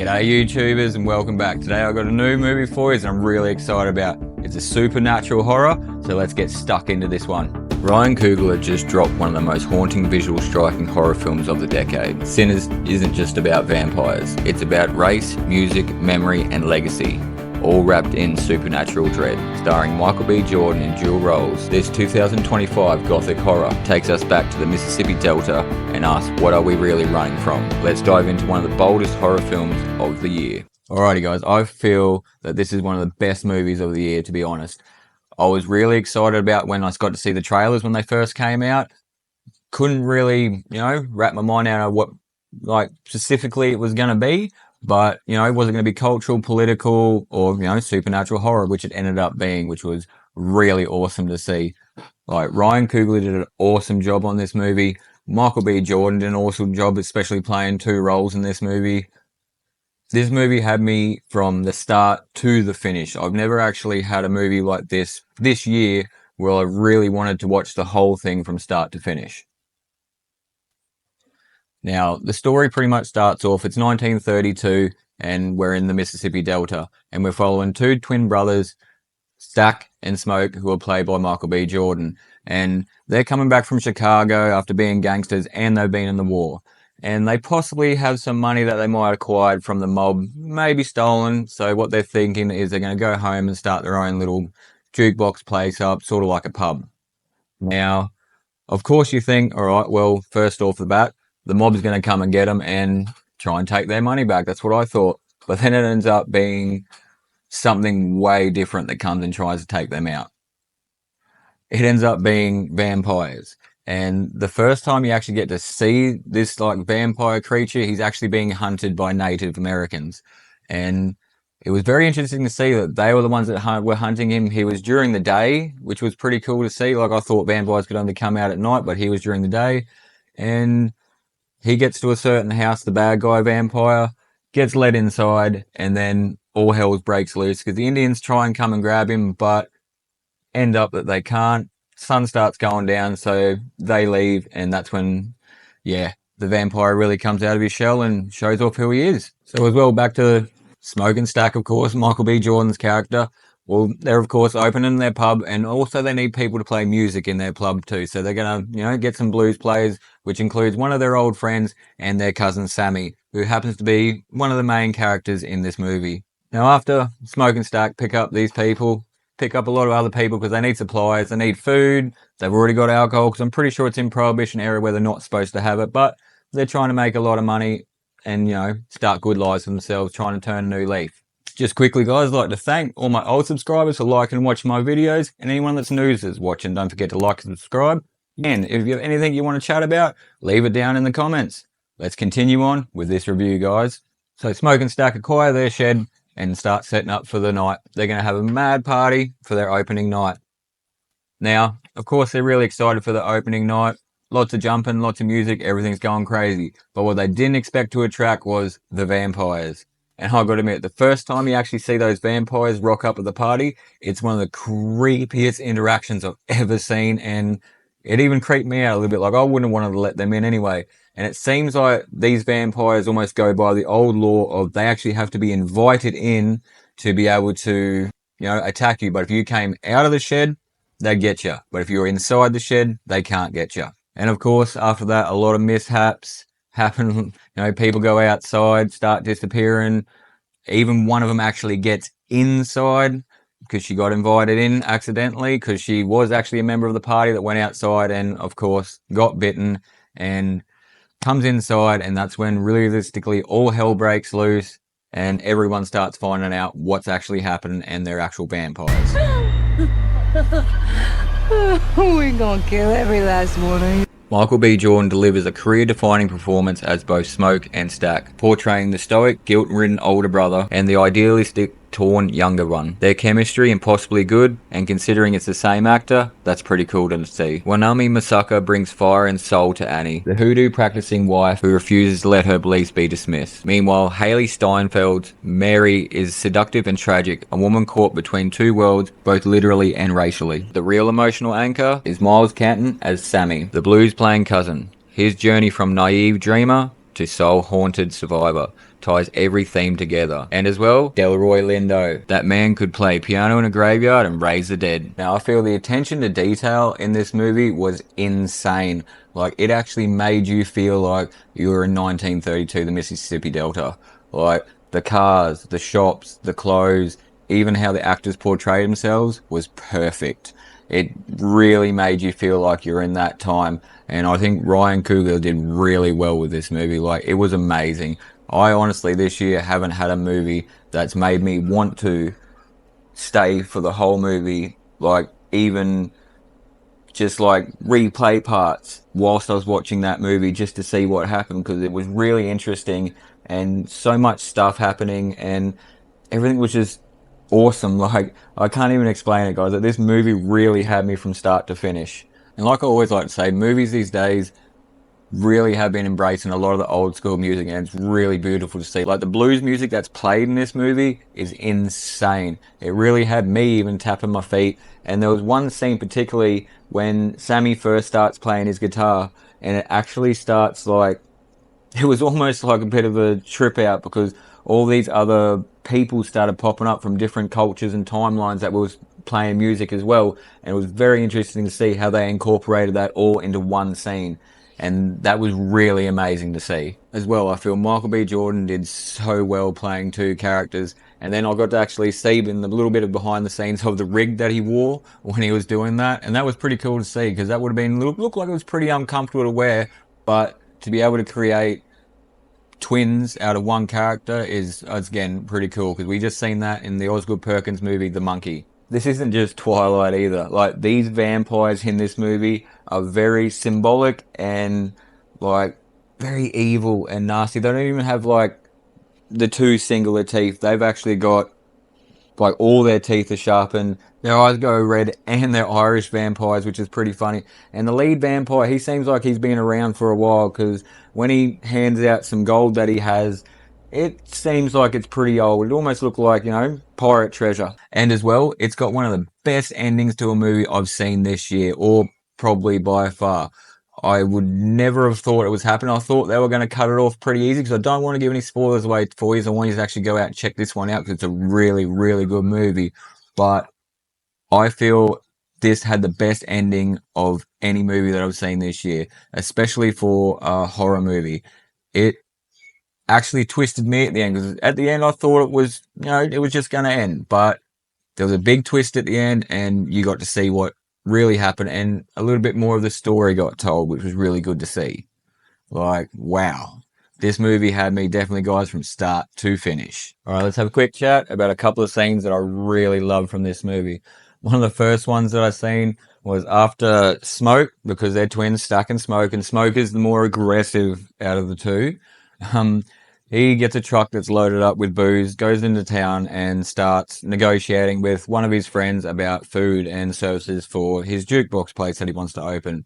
G'day YouTubers and welcome back. Today I've got a new movie for you that I'm really excited about. It's a supernatural horror, so let's get stuck into this one. Ryan Coogler just dropped one of the most haunting, visual striking horror films of the decade. Sinners isn't just about vampires, it's about race, music, memory and legacy, all wrapped in supernatural dread. Starring Michael B. Jordan in dual roles, this 2025 gothic horror takes us back to the Mississippi Delta and asks, what are we really running from? Let's dive into one of the boldest horror films of the year. Alrighty guys, I feel that this is one of the best movies of the year, to be honest. I was really excited about when I got to see the trailers when they first came out. Couldn't really, wrap my mind out of what, specifically it was going to be. But, it wasn't going to be cultural, political, or, supernatural horror, which it ended up being, which was really awesome to see. Ryan Coogler did an awesome job on this movie. Michael B. Jordan did an awesome job, especially playing two roles in this movie. This movie had me from the start to the finish. I've never actually had a movie like this year where I really wanted to watch the whole thing from start to finish. Now, the story pretty much starts off, it's 1932, and we're in the Mississippi Delta, and we're following two twin brothers, Stack and Smoke, who are played by Michael B. Jordan, and they're coming back from Chicago after being gangsters, and they've been in the war, and they possibly have some money that they might have acquired from the mob, maybe stolen, so what they're thinking is they're going to go home and start their own little jukebox place up, sort of like a pub. Now, of course you think, alright, well, first off the bat, the mob's going to come and get them and try and take their money back. That's what I thought. But then it ends up being something way different that comes and tries to take them out. It ends up being vampires. And the first time you actually get to see this vampire creature, he's actually being hunted by Native Americans. And it was very interesting to see that they were the ones that were hunting him. He was during the day, which was pretty cool to see. I thought vampires could only come out at night, but he was during the day. And he gets to a certain house, the bad guy vampire, gets led inside, and then all hell breaks loose because the Indians try and come and grab him, but end up that they can't. Sun starts going down, so they leave, and that's when, the vampire really comes out of his shell and shows off who he is. So as well, back to Smoke and Stack, of course, Michael B. Jordan's character. Well, they're, of course, opening their pub, and also they need people to play music in their pub too. So they're going to, get some blues players, which includes one of their old friends and their cousin Sammy, who happens to be one of the main characters in this movie. Now, after Smoke and Stack pick up these people, pick up a lot of other people because they need supplies, they need food, they've already got alcohol, because I'm pretty sure it's in Prohibition area where they're not supposed to have it, but they're trying to make a lot of money and, start good lives for themselves, trying to turn a new leaf. Just quickly, guys, I'd like to thank all my old subscribers for liking and watching my videos, and anyone that's new that's watching, don't forget to like and subscribe. And if you have anything you want to chat about, leave it down in the comments. Let's continue on with this review, guys. So Smoke and Stack acquire their shed and start setting up for the night. They're going to have a mad party for their opening night. Now, of course, they're really excited for the opening night. Lots of jumping, lots of music, everything's going crazy. But what they didn't expect to attract was the vampires. And I've got to admit, the first time you actually see those vampires rock up at the party, it's one of the creepiest interactions I've ever seen. And it even creeped me out a little bit. I wouldn't have wanted to let them in anyway. And it seems like these vampires almost go by the old law of they actually have to be invited in to be able to, attack you. But if you came out of the shed, they'd get you. But if you're inside the shed, they can't get you. And of course, after that, a lot of mishaps happen. People go outside, start disappearing. Even one of them actually gets inside because she got invited in accidentally because she was actually a member of the party that went outside and, of course, got bitten and comes inside, and that's when realistically all hell breaks loose and everyone starts finding out what's actually happening and they're actual vampires. We're gonna kill every last one of you. Michael B. Jordan delivers a career-defining performance as both Smoke and Stack, portraying the stoic, guilt-ridden older brother and the idealistic, torn younger one. Their chemistry impossibly good, and considering it's the same actor, that's pretty cool to see. Wanami Masaka brings fire and soul to Annie, the Hoodoo practicing wife who refuses to let her beliefs be dismissed. Meanwhile, Haley Steinfeld's Mary is seductive and tragic, a woman caught between two worlds, both literally and racially. The real emotional anchor is Miles Canton as Sammy, the blues playing cousin. His journey from naive dreamer to soul-haunted survivor ties every theme together. And as well, Delroy Lindo. That man could play piano in a graveyard and raise the dead. Now, I feel the attention to detail in this movie was insane. Like, it actually made you feel like you were in 1932, the Mississippi Delta. Like, the cars, the shops, the clothes, even how the actors portrayed themselves was perfect. It really made you feel like you're in that time. And I think Ryan Coogler did really well with this movie. Like, it was amazing. I honestly, this year, haven't had a movie that's made me want to stay for the whole movie. Like, even just like replay parts whilst I was watching that movie just to see what happened, because it was really interesting and so much stuff happening and everything was just awesome. Like, I can't even explain it, guys. Like, this movie really had me from start to finish. And like I always like to say, movies these days really have been embracing a lot of the old school music, and it's really beautiful to see. Like, the blues music that's played in this movie is insane. It really had me even tapping my feet. And there was one scene particularly when Sammy first starts playing his guitar, and it actually starts like, it was almost like a bit of a trip out, because all these other people started popping up from different cultures and timelines that was playing music as well. And it was very interesting to see how they incorporated that all into one scene. And that was really amazing to see. As well, I feel Michael B. Jordan did so well playing two characters. And then I got to actually see in the little bit of behind the scenes of the rig that he wore when he was doing that. And that was pretty cool to see, because that would have been, looked like it was pretty uncomfortable to wear. But to be able to create twins out of one character is, again, pretty cool, because we just seen that in the Osgood Perkins movie, The Monkey. This isn't just Twilight either. Like, these vampires in this movie are very symbolic and, like, very evil and nasty. They don't even have, like, the two singular teeth. They've actually got, like, all their teeth are sharpened, their eyes go red, and they're Irish vampires, which is pretty funny. And the lead vampire, he seems like he's been around for a while, because when he hands out some gold that he has, it seems like it's pretty old. It almost looked like, pirate treasure. And as well, it's got one of the best endings to a movie I've seen this year, or probably by far. I would never have thought it was happening. I thought they were going to cut it off pretty easy, because I don't want to give any spoilers away for you. I want you to actually go out and check this one out, because it's a really, really good movie. But I feel this had the best ending of any movie that I've seen this year, especially for a horror movie. It actually twisted me at the end, because at the end I thought it was, it was just going to end. But there was a big twist at the end, and you got to see what really happened, and a little bit more of the story got told, which was really good to see. Like, wow. This movie had me definitely, guys, from start to finish. All right, let's have a quick chat about a couple of scenes that I really loved from this movie. One of the first ones that I seen was after Smoke, because they're twins, Stack and Smoke is the more aggressive out of the two. He gets a truck that's loaded up with booze, goes into town and starts negotiating with one of his friends about food and services for his jukebox place that he wants to open.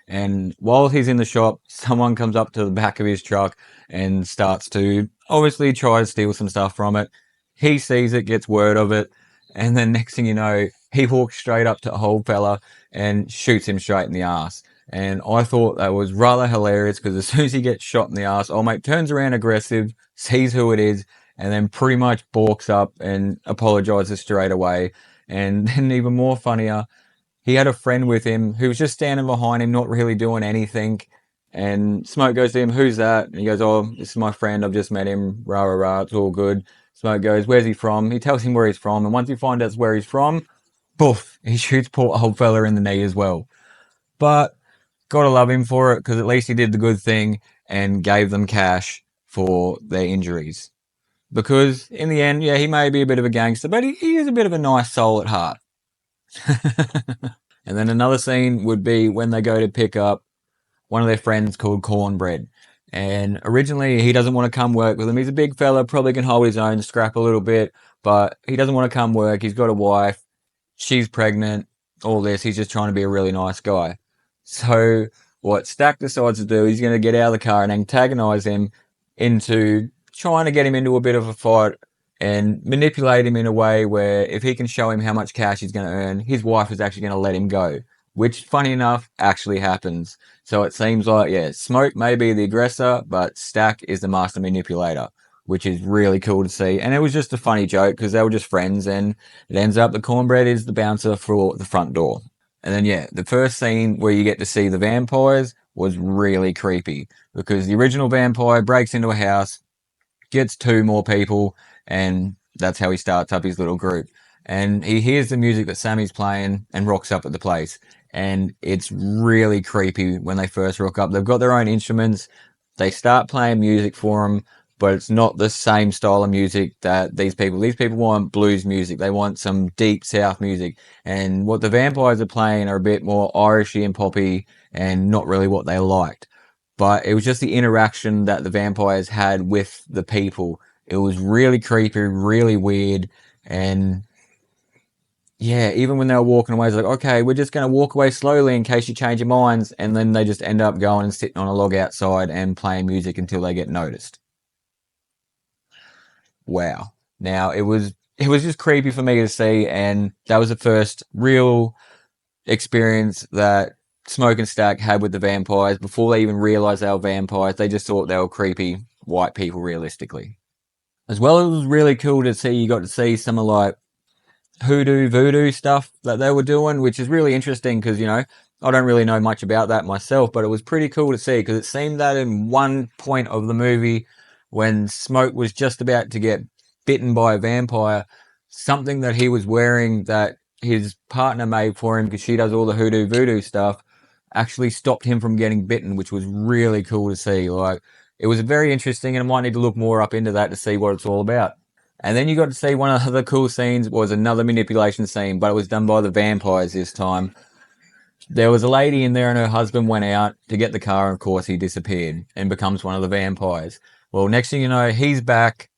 And while he's in the shop, someone comes up to the back of his truck and starts to obviously try to steal some stuff from it. He sees it, gets word of it, and then next thing you know, he walks straight up to a old fella and shoots him straight in the ass. And I thought that was rather hilarious, because as soon as he gets shot in the ass, old mate turns around aggressive, sees who it is, and then pretty much balks up and apologizes straight away. And then even more funnier, he had a friend with him who was just standing behind him, not really doing anything. And Smoke goes to him, "Who's that?" And he goes, "Oh, this is my friend. I've just met him. Rah, rah, rah. It's all good." Smoke goes, "Where's he from?" He tells him where he's from. And once he finds out where he's from, poof, he shoots poor old fella in the knee as well. But gotta love him for it, because at least he did the good thing and gave them cash for their injuries. Because in the end, yeah, he may be a bit of a gangster, but he is a bit of a nice soul at heart. And then another scene would be when they go to pick up one of their friends called Cornbread. And originally he doesn't want to come work with them. He's a big fella, probably can hold his own, scrap a little bit, but he doesn't want to come work. He's got a wife, she's pregnant, all this. He's just trying to be a really nice guy. So what Stack decides to do, he's going to get out of the car and antagonize him into trying to get him into a bit of a fight and manipulate him in a way where if he can show him how much cash he's going to earn, his wife is actually going to let him go, which, funny enough, actually happens. So it seems like, yeah, Smoke may be the aggressor, but Stack is the master manipulator. which is really cool to see. And it was just a funny joke because they were just friends, and it ends up the Cornbread is the bouncer for the front door. And then, yeah, the first scene where you get to see the vampires was really creepy because the original vampire breaks into a house, gets 2 more people, and that's how he starts up his little group. And he hears the music that Sammy's playing and rocks up at the place. And it's really creepy when they first rock up. They've got their own instruments. They start playing music for him, but it's not the same style of music that these people want blues music. They want some deep South music. And what the vampires are playing are a bit more Irishy and poppy and not really what they liked. But it was just the interaction that the vampires had with the people. It was really creepy, really weird. And yeah, even when they were walking away, it's like, okay, we're just going to walk away slowly in case you change your minds. And then they just end up going and sitting on a log outside and playing music until they get noticed. Wow. Now, it was just creepy for me to see. And that was the first real experience that Smoke and Stack had with the vampires. Before they even realized they were vampires, they just thought they were creepy white people realistically. As well, it was really cool to see, you got to see some of like Hoodoo, Voodoo stuff that they were doing, which is really interesting because, you know, I don't really know much about that myself, but it was pretty cool to see because it seemed that in one point of the movie when Smoke was just about to get bitten by a vampire, something that he was wearing that his partner made for him because she does all the Hoodoo, Voodoo stuff actually stopped him from getting bitten, which was really cool to see. Like, it was very interesting, and I might need to look more up into that to see what it's all about. And then you got to see one of the cool scenes was another manipulation scene, but it was done by the vampires this time. There was a lady in there and her husband went out to get the car, and of course he disappeared and becomes one of the vampires. Well, next thing you know, he's back,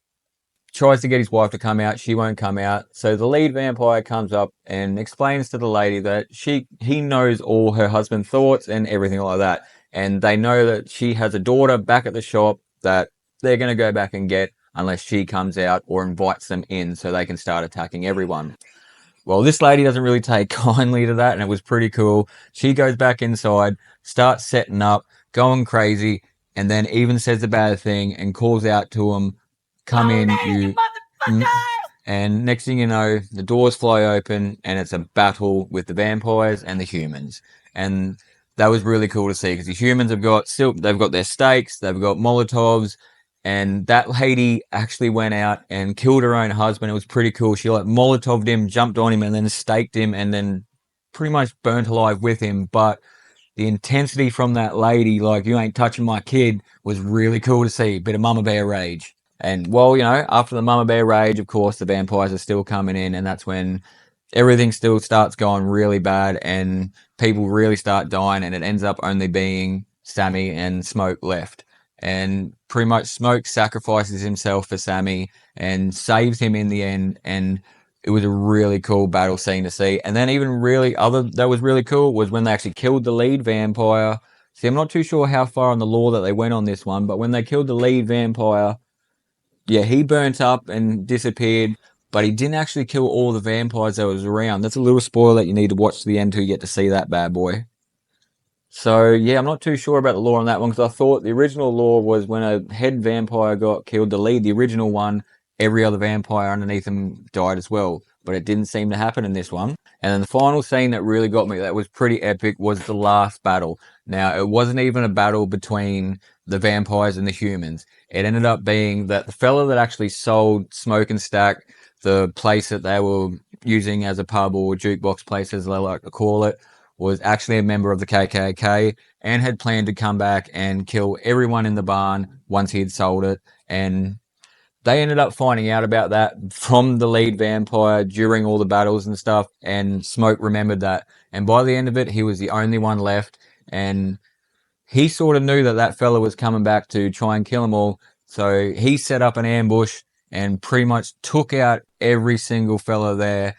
tries to get his wife to come out, she won't come out. So the lead vampire comes up and explains to the lady that he knows all her husband's thoughts and everything like that. And they know that she has a daughter back at the shop that they're going to go back and get unless she comes out or invites them in so they can start attacking everyone. Well, this lady doesn't really take kindly to that, and it was pretty cool. She goes back inside, starts setting up, going crazy, and then even says the bad thing and calls out to him, come in, you motherfucker! And next thing you know, the doors fly open, and it's a battle with the vampires and the humans. And that was really cool to see because the humans they've got their stakes, they've got Molotovs, and that lady actually went out and killed her own husband. It was pretty cool. She like Molotoved him, jumped on him, and then staked him, and then pretty much burnt alive with him. But the intensity from that lady, like, you ain't touching my kid, was really cool to see. Bit of mama bear rage. And, well, you know, after the mama bear rage, of course, the vampires are still coming in, and that's when everything still starts going really bad, and people really start dying, and it ends up only being Sammy and Smoke left. And pretty much Smoke sacrifices himself for Sammy and saves him in the end, and it was a really cool battle scene to see. And then even that was really cool was when they actually killed the lead vampire. See, I'm not too sure how far on the lore that they went on this one, but when they killed the lead vampire, yeah, he burnt up and disappeared, but he didn't actually kill all the vampires that was around. That's a little spoiler that you need to watch to the end to get to see that bad boy. So, yeah, I'm not too sure about the lore on that one because I thought the original lore was when a head vampire got killed, the lead, the original one, every other vampire underneath him died as well. But it didn't seem to happen in this one. And then the final scene that really got me, that was pretty epic, was the last battle. Now, it wasn't even a battle between the vampires and the humans. It ended up being that the fella that actually sold Smoke and Stack, the place that they were using as a pub or jukebox place, as they like to call it, was actually a member of the KKK and had planned to come back and kill everyone in the barn once he had sold it. And they ended up finding out about that from the lead vampire during all the battles and stuff, and Smoke remembered that. And by the end of it, he was the only one left, and he sort of knew that that fella was coming back to try and kill them all, so he set up an ambush and pretty much took out every single fella there,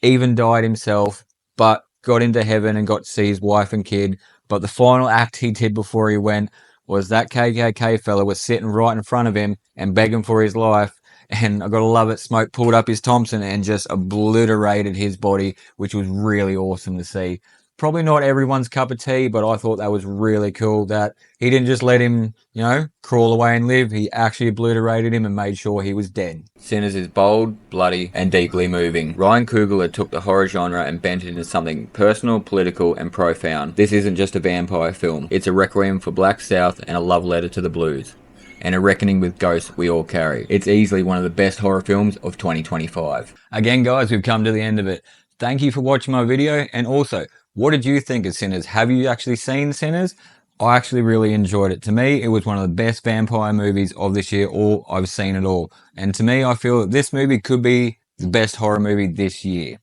even died himself, but got into heaven and got to see his wife and kid. But the final act he did before he went was that KKK fella was sitting right in front of him and begging for his life. And I gotta love it, Smoke pulled up his Thompson and just obliterated his body, which was really awesome to see. Probably not everyone's cup of tea, but I thought that was really cool that he didn't just let him, crawl away and live. He actually obliterated him and made sure he was dead. Sinners is bold, bloody, and deeply moving. Ryan Coogler took the horror genre and bent it into something personal, political, and profound. This isn't just a vampire film. It's a requiem for Black South and a love letter to the blues, and a reckoning with ghosts we all carry. It's easily one of the best horror films of 2025. Again, guys, we've come to the end of it. Thank you for watching my video, and also, what did you think of Sinners? Have you actually seen Sinners? I actually really enjoyed it. To me, it was one of the best vampire movies of this year, or I've seen it all. And to me, I feel that this movie could be the best horror movie this year.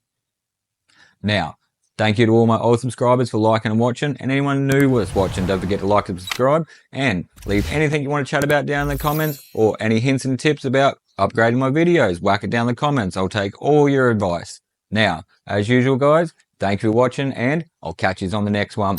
Now, thank you to all my old subscribers for liking and watching, and anyone new that's watching, don't forget to like and subscribe, and leave anything you want to chat about down in the comments, or any hints and tips about upgrading my videos. Whack it down in the comments. I'll take all your advice. Now, as usual, guys, thank you for watching, and I'll catch you on the next one.